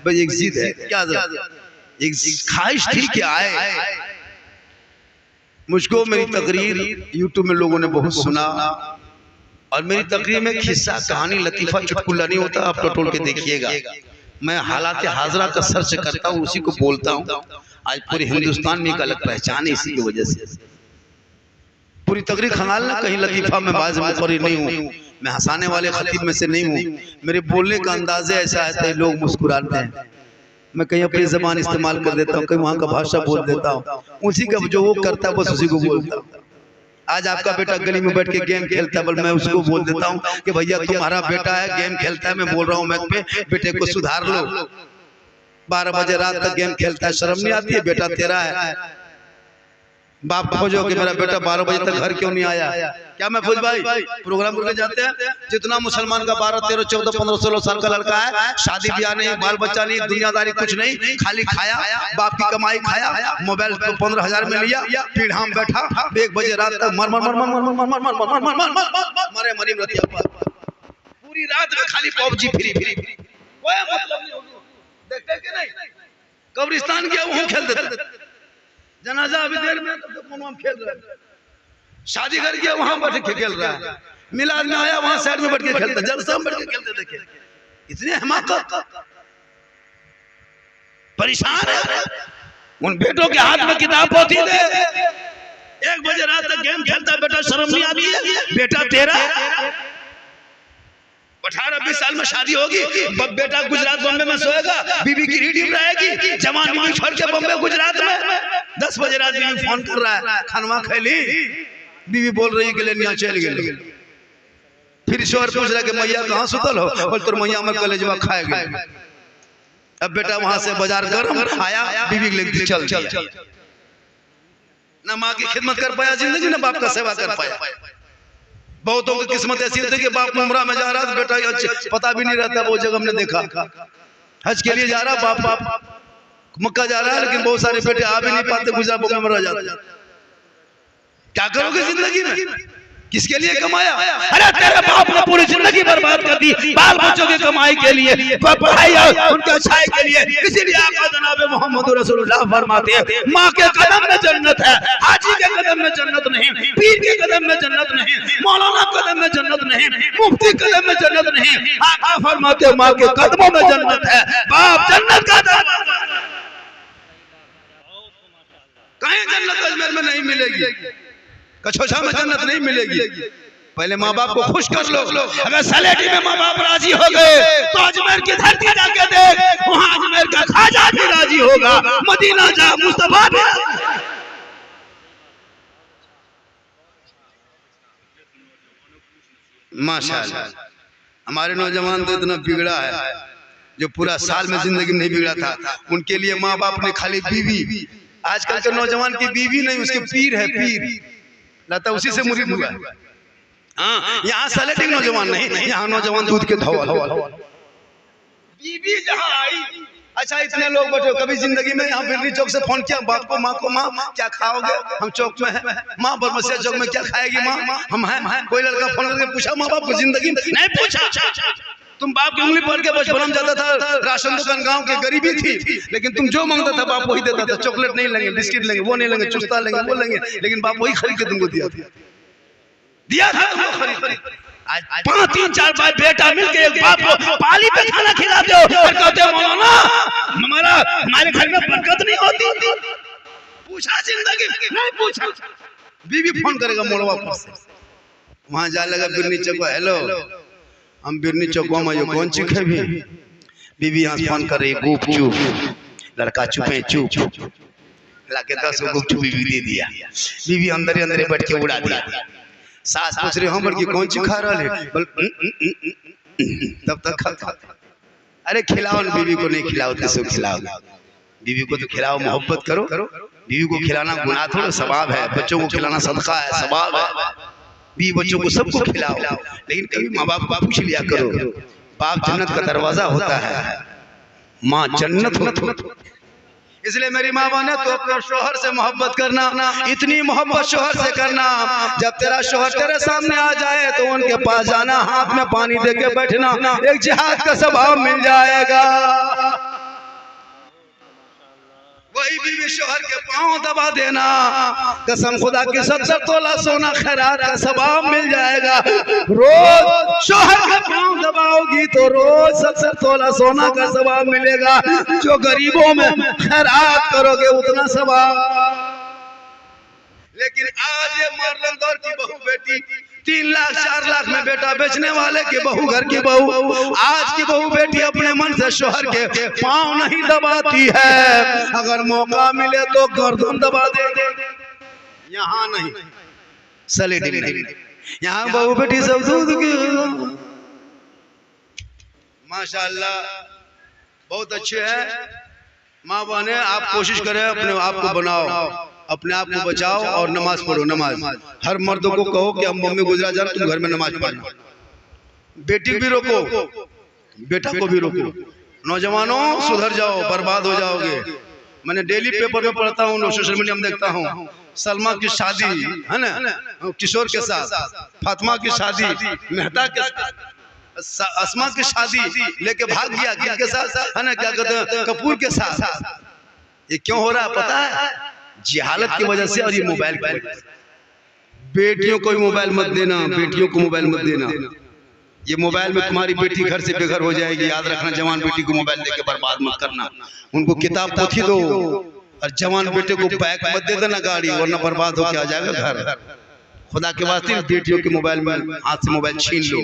बस एक जिद है, क्या एक ख्वाहिश थी कि आए। मुझको मेरी तकरीर यूट्यूब में लोगों ने बहुत सुना, और मेरी तकरीर में किस्सा, कहानी, लतीफा, चुटकुला नहीं होता। आप टटोल के देखिएगा। मैं हालात हाजरा का सर्च करता हूँ, उसी को बोलता हूँ। आज पूरे हिंदुस्तान में एक अलग पहचान है इसी की वजह से। पूरी तकरीर खंगालना, कहीं लतीफा में बाज मुकर्रिर नहीं हूँ, मैं हंसाने वाले खतीब में से नहीं हूँ। मेरे बोलने का अंदाजे ऐसा है, लोग मुस्कुराते हैं। मैं कहीं अपनी जबान इस्तेमाल कर देता हूँ, कहीं वहाँ का भाषा बोल देता हूँ। उसी का जो वो करता है बस उसी को बोलता हूँ। आज आपका बेटा गली में बैठ के गेम खेलता है, बल मैं उसको बोल देता हूँ कि भैया तुम्हारा बेटा है, गेम खेलता है, मैं बोल रहा हूँ मैच पे, बेटे को सुधार लो। 12 बजे रात तक गेम खेलता है, शर्म नहीं आती है? बेटा तेरा है, बाप खोजो कि मेरा बेटा 12 बजे तक घर क्यों नहीं आया। क्या मैं फौज भाई प्रोग्राम करके जाते हैं, जितना मुसलमान का 12, 13, 14, 15, 16 साल का लड़का है, शादी ब्याह नहीं, बाल बच्चा नहीं, दुनियादारी कुछ नहीं, खाली खाया, बाप की कमाई खाया, मोबाइल 15,000 में लिया, पीढ़ा में बैठा, 1 बजे रात तक मर मर मर मर मर मर मर मर मर मर मरे मरी रतिया पूरी रात में खाली पबजी फ्री फ्री, कोई मतलब नहीं। देखते कि नहीं, कब्रिस्तान गया वहां खेल देते, जनाजा अभी देर में तो कौन हम खेल रहे हैं। शादी घर गया वहां बैठ के खेल रहा है, मिलाद में आया वहां साइड में बैठ के खेलता, जलसा में बैठ के खेलते देखे। इतने हमाकत, परेशान है। उन बेटों के हाथ में किताब पोथी दे, 1 बजे रात तक गेम खेलता है। बेटा शर्म नहीं आती है? बेटा तेरा 18-20 साल में शादी होगी, बेटा गुजरात बॉम्बे में सोएगा, बीबी की रीडिंग रहेगी, जवान बीबी छोड़ के बॉम्बे गुजरात में 10 बजे रात बीबी फोन कर रहा है, खानवा खैली, बीबी बोल रही है कि लेनिया चल गए। फिर शोहर पूछ रहा है कि मैया कहाँ सुतल हो, और तुर मैया में कलेजवा खाएगा। अब बेटा वहां से बाजार गरम आया, बीबी के लेके चल दिया। ना माँ की खिदमत कर पाया जिंदगी, ना बाप का सेवा कर पाया। बहुतों की किस्मत ऐसी होती है कि बाप उम्रा में जा रहा है, बेटा पता भी नहीं रहता। वो जगह हमने देखा, हज के लिए जा रहा, बाप मक्का जा रहा है, लेकिन बहुत सारे बेटे आ भी नहीं पाते, गुजरात में रह जाते। क्या करोगे जिंदगी में? किसके लिए कमाया? अरे तेरे बाप ने पूरी जिंदगी बर्बाद कर दी बाल बच्चों की कमाई के लिए, पढ़ाई और उनके अच्छाई के लिए। इसीलिए आका जनाब मोहम्मद रसूलुल्लाह फरमाते हैं, माँ के कदम में जन्नत है, हाजी के कदम में जन्नत नहीं, पीर के कदम में जन्नत नहीं, मौलाना कदम में जन्नत नहीं, मुफ्ती कदम में जन्नत नहीं। आका फरमाते हैं माँ के कदमों में जन्नत है। बाप जन्नत का दरवाजा, कहीं जन्नत अजमेर में नहीं मिलेगी, कछोछा में जन्नत नहीं मिलेगी। पहले माँ बाप को खुश कर लो। अगर सलेटी में माँ बाप राजी हो गए तो अजमेर की धरती जाके देख, वहाँ अजमेर का खाजा भी राजी होगा। मदीना जा, मुस्तफा भी। माशाअल्लाह, हमारे नौजवान तो इतना बिगड़ा है, जो पूरा साल में जिंदगी में नहीं बिगड़ा था। उनके लिए माँ बाप ने खाली बीवी, आजकल के नौजवान की बीवी नहीं, उसके पीर है, पीर लगता उसी से मुरीद हुआ। हाँ, यहाँ सलेटिंग नौजवान नहीं, यहाँ नौजवान दूध के धौल। बीवी जहाँ आई, अच्छा इतने लोग बैठे, कभी जिंदगी में यहाँ बिरनी चौक से फोन किया बाप को, माँ को, माँ क्या खाओगे, हम चौक में है, माँ बरमसिया चौक में क्या खाएगी माँ, हम हैं। कोई लड़का फोन करके पूछा माँ बाप को जिंदगी में? नहीं पूछा। तुम बाप की उंगली पकड़ के बचपन में जाता था, राशन दुकान, गांव की गरीबी थी, लेकिन तुम जो मांगता था बाप वही देता था। चॉकलेट नहीं लेंगे, बिस्किट लेंगे, वो नहीं लेंगे, चुस्ता लेंगे, वो लेंगे, लेकिन बाप वही खरीद के तुमको दिया था तुमको खरीद। आज 5, 3, 4 भाई बेटा मिलके एक बाप को पाली पे खाना खिलाते हो और कहते हो मौलाना हमारे घर में बरकत नहीं होती। पूछा जिंदगी? नहीं पूछा। बीवी फोन करेगा मोड़वा पर से, वहां जा लगा बिरनी चौक, हेलो हम बिरनी चौकवा में, कौन चीज है भी? बीवी यहाँ फोन कर रही, गुप चुप, लड़का चुपे चुप, लाके 10 को गुप चुप बीवी दे दिया। बीवी अंदर ही अंदर बैठ के उड़ा दिया। सास पूछ रही हम की कौन चीज खा रहा है, तब तक खा। अरे खिलाओ ना, बीवी को नहीं खिलाओ किसी को खिलाओ, बीवी को तो खिलाओ, मोहब्बत करो। बीवी को खिलाना गुनाह थोड़ा, सवाब है। बच्चों को खिलाना सदका है, सवाब है। बीवी बच्चों को सबको खिलाओ, लेकिन कभी माँ बाप को पूछ लिया करो। बाप जन्नत का दरवाजा होता है, माँ जन्नत होती है। इसलिए मेरी माँ बने तो अपने शोहर से मोहब्बत करना, इतनी मोहब्बत शोहर से करना, जब तेरा शोहर तेरे सामने आ जाए तो उनके पास जाना, हाथ में पानी दे के बैठना, एक जिहाद का स्वभाव मिल जाएगा। वही बीवी शोहर के पांव दबा देना, कसम खुदा की 70 तोला सोना खैरात का स्वभाव मिल जाएगा। रोज शोहर के पांव दबाओगी तो रोज 70 तोला सोना का स्वभाव मिलेगा। जो गरीबों में खैरात करोगे उतना स्वभाव। लेकिन आज ये मॉडर्न दौर की बहू बेटी 3 लाख 4 लाख में बेटा बेचने वाले की बहू, घर की बहू, आज की बहू बेटी अपने मन से शोहर के पांव नहीं दबाती है। अगर मौका मिले तो गर्दन दबा दे। यहाँ नहीं, सलेटी नहीं, यहाँ बहू बेटी सब दूध की। माशाल्लाह बहुत अच्छे हैं माँ बहने। आप कोशिश करें अपने आप को बनाओ, अपने आप को बचाओ और नमाज पढ़ो। नमाज हर मर्दों को कहो कि हम मम्मी गुजरा जा, तुम घर में नमाज पढ़ना। बेटी भी रोको, बेटा को भी रोको। नौजवानों सुधर जाओ, बर्बाद हो जाओगे। मैंने डेली पेपर में पढ़ता हूँ, सोशल मीडिया में देखता हूँ, सलमा की शादी है ना किशोर के साथ, फातिमा की शादी मेहता के साथ, अस्मा की शादी लेके भाग गया किसके साथ है ना, क्या कहते हैं, कपूर के साथ। ये क्यों हो रहा है पता है? जिहालत की वजह से और ये मोबाइल की वजह से। बेटियों को मोबाइल मत देना, बेटियों को मोबाइल मत देना। ये मोबाइल में तुम्हारी बेटी घर से बेघर हो जाएगी, याद रखना। जवान बेटी को मोबाइल देके बर्बाद मत करना। उनको किताब पोथी दो और जवान बेटे को बैग मत दे देना गाड़ी, वरना बर्बाद होके आ जाएगा घर। खुदा के वास्ते बेटियों के मोबाइल में हाथ से मोबाइल छीन लो।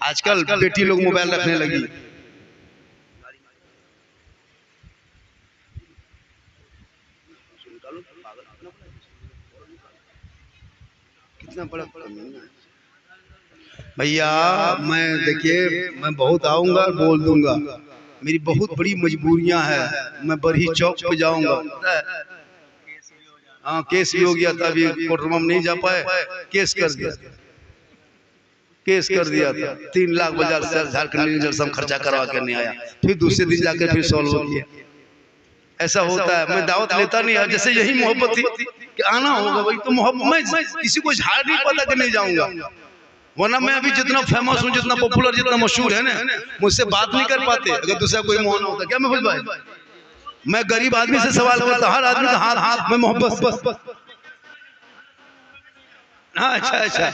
आजकल बेटी लोग मोबाइल रखने लगी। कितना बड़ा भैया, मैं देखिए मैं बहुत आऊंगा बोल दूंगा, मेरी बहुत बड़ी मजबूरियां हैं। मैं बरही चौक पे जाऊंगा, हाँ केस भी हो गया था, अभी कोर्ट रूम में नहीं जा पाए, केस कर दिया, केस कर दिया था। 3 लाख बाजार से झारखंड सब खर्चा करवा कर नहीं आया, फिर दूसरे दिन जाकर फिर सॉल्व हो गया। ऐसा होता है। मैं दावत लेता नहीं, अब जैसे यही मोहब्बत थी कि आना होगा भाई, तो मोहब्बत मैं किसी को झाड़ नहीं पता कि नहीं जाऊंगा, वरना मैं अभी जितना फेमस हूँ, जितना पॉपुलर, जितना मशहूर है ना, मुझसे बात नहीं कर पाते अगर दूसरा कोई मोहन होता। क्या महफूज भाई, मैं गरीब आदमी से सवाल करता, हर आदमी का हाथ हाथ में मोहब्बत। हाँ अच्छा अच्छा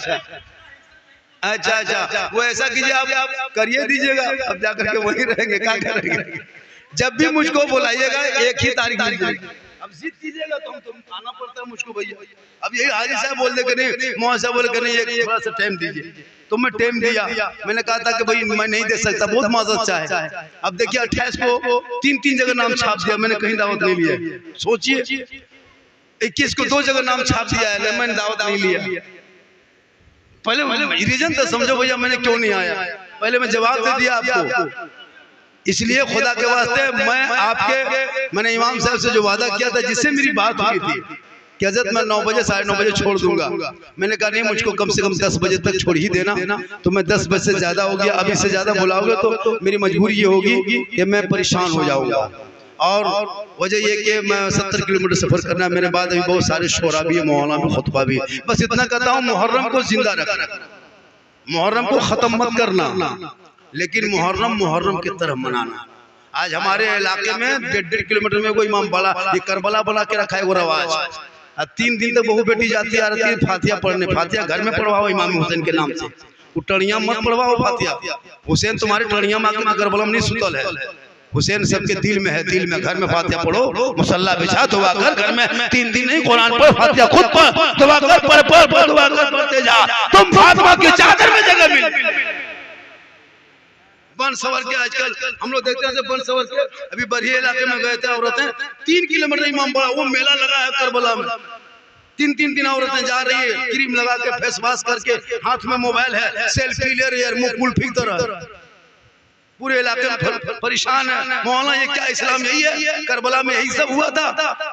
अच्छा अच्छा, वो ऐसा कीजिए, आप करिए दीजिएगा, अब जाकर के वहीं रहेंगे, क्या करेंगे। जब भी मुझको बुलाइएगा एक ही तारीख दीजिएगा, अब जिद कीजिएगा तो हम आना पड़ता है मुझको भैया। अब यही हाजी साहब बोल दे कि नहीं, मोहन साहब बोले कि नहीं एक थोड़ा सा टाइम दीजिए, तो मैं टाइम दिया। मैंने कहा था कि भाई मैं नहीं दे सकता, बहुत माजरत चाहे। अब देखिए 28 को 3 जगह नाम छाप दिया, मैंने कहीं दावत नहीं लिया। सोचिए 21 को 2 जगह नाम छाप दिया है, मैंने दावत नहीं लिया। पहले रीजन तो समझो भैया मैंने क्यों नहीं आया, पहले मैं जवाब दे दिया आपको। इसलिए खुदा के वास्ते मैंने इमाम साहब से जो वादा किया था, जिससे मेरी बात हुई थी कि हजरत मैं 9 बजे 9:30 बजे छोड़ दूंगा, मैंने कहा नहीं मुझको कम से कम 10 बजे तक छोड़ ही देना। तो मैं 10 बजे से ज्यादा हो गया, अभी से ज्यादा बुलाओगे तो मेरी मजबूरी ये होगी कि मैं परेशान हो जाऊंगा। और वजह ये कि मैं 70 किलोमीटर सफर करना है, मेरे बाद अभी बहुत सारे शोरा भी है, मौलाना भी, खुतबा भी। बस इतना कहता हूँ, मुहर्रम को जिंदा रखना, मुहर्रम को खत्म मत करना, लेकिन मुहर्रम की तरह मनाना। आज हमारे इलाके में 1.5 किलोमीटर में कोई इमाम बड़ा ये करबला बना के रखा है, वो रवाज। 3 दिन तक बहू बेटी जाती आ रही है फातिया पढ़ने। फातिया घर में पढ़वाओ इमाम हुसैन के नाम से, वो टड़ियां मत पढ़वाओ फातिया। हुसैन तुम्हारे टड़ियां मांगे में करबला में नहीं सुतल है, हुसैन सबके दिल में है, दिल में। घर में फातिया पढ़ो, मुसल्ला बिछा, दुआ कर, घर में 3 दिन नहीं कुरान पढ़, फातिया खुद पढ़, दुआ कर, पढ़ दुआ कर, पढ़ते जा, तुम फातिमा की चादर में जगह मिल। बन सवर के आजकल हम लोग देखते हैं, बन सवर के अभी बरही इलाके में गए थे, औरतें 3 किलोमीटर इमाम बड़ा वो मेला लगा है करबला में, 3 दिन औरतें जा रही है, क्रीम लगा के, फेस वॉश करके, हाथ में मोबाइल है, सेल्फी ले रही है, मुंह कुल्फी तरह, पूरे इलाके में परेशान है। मौलाना ये क्या इस्लाम यही है? करबला में यही सब हुआ था।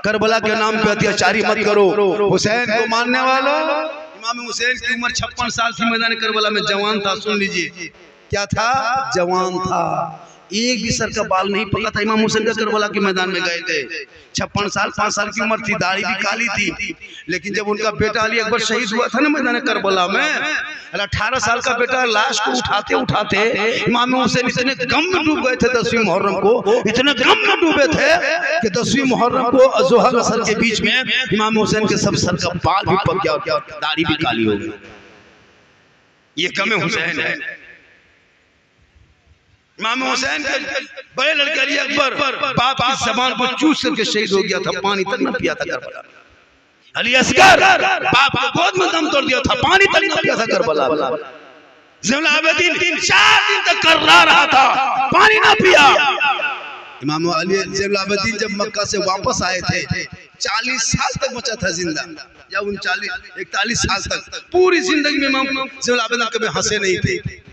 करबला के नाम पे अत्याचारी मत करो। हुसैन को मानने वालों, इमाम हुसैन की उम्र 56 साल थी, मैदान करबला में जवान था। सुन लीजिए क्या था, जवान था, एक भी सर का बाल नहीं पका था। इमाम हुसैन का करबला के मैदान में गए थे, 56 साल 5 साल की उम्र थी, दाढ़ी भी काली थी। लेकिन जब उनका बेटा अली अकबर शहीद हुआ था ना मैदान करबला में, 18 साल का बेटा लाश को उठाते उठाते इमाम हुसैन इतने गम में डूब गए थे 10वीं मुहर्रम को, इतने गम में डूबे थे कि 10वीं मुहर्रम को अज़ोहर असर के बीच में इमाम हुसैन के सब सर का बाल भी पक गया और दाढ़ी भी काली हो गई। ये गम हुसैन है। इमाम हुसैन के बड़े लड़के अली अकबर बाप की ज़बान को चूस करके शहीद हो गया था, पानी तक न पिया था करबला। अली असगर बाप को गोद में दम तोड़ दिया था, पानी तक न पिया था करबला। ज़ैनुल आबिदीन 4 दिन तक कर्रा रहा था, पानी न पिया। इमाम अली ज़ैनुल आबिदीन जब मक्का से वापस आए थे, 40 साल तक बचा था जिंदा, या 41 साल तक। पूरी जिंदगी में इमाम ज़ैनुल आबिदीन कभी हंसे नहीं थे।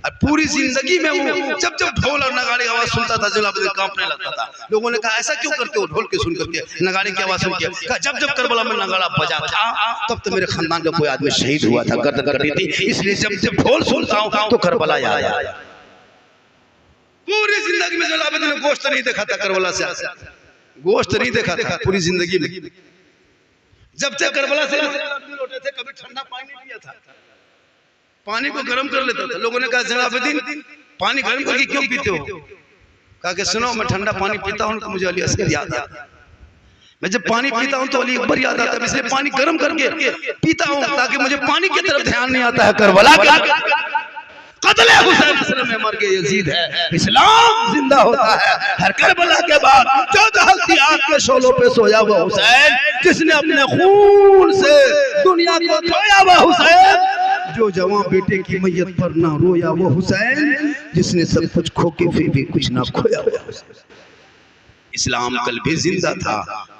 और पूरी जिंदगी में वो जब ढोल और नगाड़े की आवाज सुनता था ज़ैनुल आबिदीन कांपने लगता था। लोगों ने कहा ऐसा क्यों करते हो, ढोल के सुन करके, नगाड़े की आवाज सुन के? कहा जब करबला में नगाड़ा बजा था तब तो मेरे खानदान का कोई आदमी शहीद हुआ था, गर्दन कटी थी, इसलिए जब ढोल सुनता हूं तो करबला याद आया। पूरी जिंदगी में ज़ैनुल आबिदीन ने गोश्त नहीं देखा था, करबला से गोश्त नहीं देखा था पूरी जिंदगी में। जब से करबला से लौटे थे, कभी ठंडा पानी नहीं पिया था, पानी को गर्म कर लेता था। लोगों ने कहा ज़ैनुल आबिदीन पानी गर्म करके क्यों पीते हो? कहा कि सुनो मैं ठंडा पानी पीता हूं तो मुझे अली असगर याद आता। मैं जब पानी पीता हूँ तो अली अकबर याद आता है, इसलिए पानी गर्म करके पीता हूँ ताकि मुझे पानी की तरफ ध्यान नहीं आता है। करबला के कत्ल हुसैन में मर के यजीद है, इस्लाम जिंदा होता है। हर करबला के बाद जो जलती आग के शोलों पे सोया हुआ हुसैन, जिसने अपने खून से दुनिया को धोया हुआ हुसैन, जो जवान बेटे की मैयत पर ना रोया वो हुसैन, जिसने सब कुछ खो के फिर भी कुछ ना खोया हुआ हुसैन। इस्लाम कल भी जिंदा था,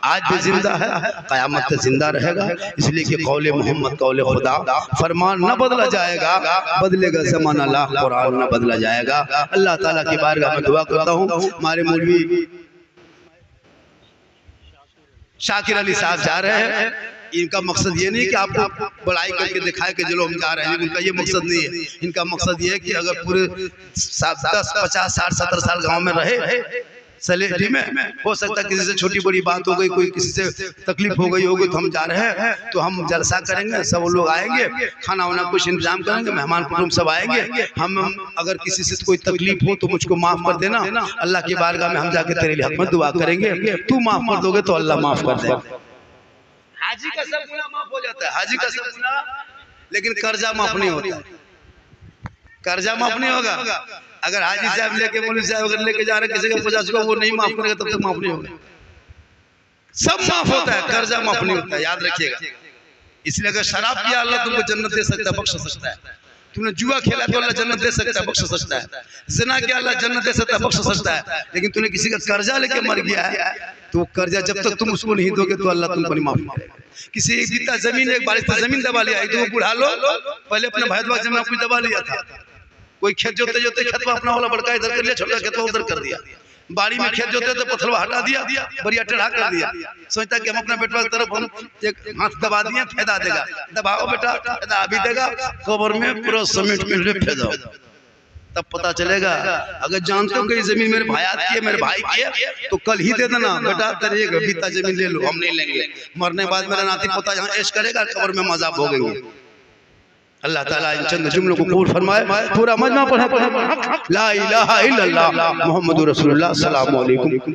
आज भी जिंदा है, क़यामत तक जिंदा रहेगा। इसलिए कि कौले मोहम्मद कौले खुदा, फरमान न बदला जाएगा, बदलेगा ज़माना ला, कुरान न बदला जाएगा। अल्लाह ताला की बारगाह में दुआ करता हूँ, हमारे मौलवी शाकिर अली साहब जा रहे हैं। इनका मकसद ये नहीं कि आपको बड़ाई करके दिखाए कि चलो हम जा रहे हैं, इनका ये मकसद नहीं है। इनका मकसद ये है कि अगर पूरे 10, 50, 60, 70 साल गाँव में रहे सलेटी में, हो सकता है किसी से छोटी बड़ी बात हो गई, कोई किसी से तकलीफ हो गई होगी, तो हम जा रहे हैं तो हम जलसा करेंगे, सब लोग आएंगे, खाना वाना कुछ इंतजाम करेंगे, मेहमान कुटुंब सब आएंगे। हम अगर किसी से कोई तकलीफ हो तो मुझको माफ कर देना, अल्लाह की बारगाह में हम जाके तेरे लिए हक में दुआ करेंगे, तू माफ कर दोगे तो अल्लाह माफ कर देगा। हाजी का सब गुनाह माफ हो जाता है, हाजी का सब गुनाह, लेकिन कर्जा माफ नहीं होता, कर्जा माफ नहीं होगा। अगर हाजी साहब लेके मौलवी साहब अगर लेके जा रहे किसी का 50 को, वो नहीं माफ करेगा तब तक माफ नहीं होगा। सब माफ होता है, कर्जा माफ नहीं होता है, याद रखिएगा। इसलिए अगर शराब पिया अल्लाह तुमको जन्नत दे सकता है, बख्श सकता है। तुमने जुआ खेला तो अल्लाह जन्नत दे सकता है, बख्श सकता है। ज़िना किया अल्लाह जन्नत दे सकता है, बख्श सकता है। लेकिन तूने किसी का कर्जा लेके मर गया है तो कर्जा जब तक तुम उसको नहीं दोगे तो अल्लाह तुमको नहीं माफ करेगा। किसी एक बीता जमीन, एक बारिश जमीन दबा लिया, तो बुढ़ा लो पहले अपने भैदवा जमीन अपनी दबा लिया था। कोई खेत जोते जोते खेत में अपना वाला बड़का इधर कर लिया, छोटा खेत उधर कर दिया। बाड़ी में खेत जोते तो पत्थर हटा दिया, बढ़िया टेढ़ा कर दिया, सोचता कि हम अपना बेटा की तरफ हम एक हाथ दबा दिए, फायदा देगा। दबाओ बेटा, फायदा अभी देगा, कबर में पूरा समेट में फेंक दो, तब पता चलेगा। अगर जानते हो कि ये जमीन मेरे भाई की है, मेरे भाई की है, तो कल ही दे देना बेटा, तेरे एक बीता जमीन ले लो, हम नहीं लेंगे। मरने बाद मेरा नाती पोता यहाँ ऐश करेगा, कबर में मजा भोगेंगे। अल्लाह ताला इन चंद जुमलों को कबूल फरमाए। पूरा मजमा पढ़ा ला इलाहा इल्लल्लाह मुहम्मदुर रसूलुल्लाह सल्लल्लाहु अलैहि वसल्लम।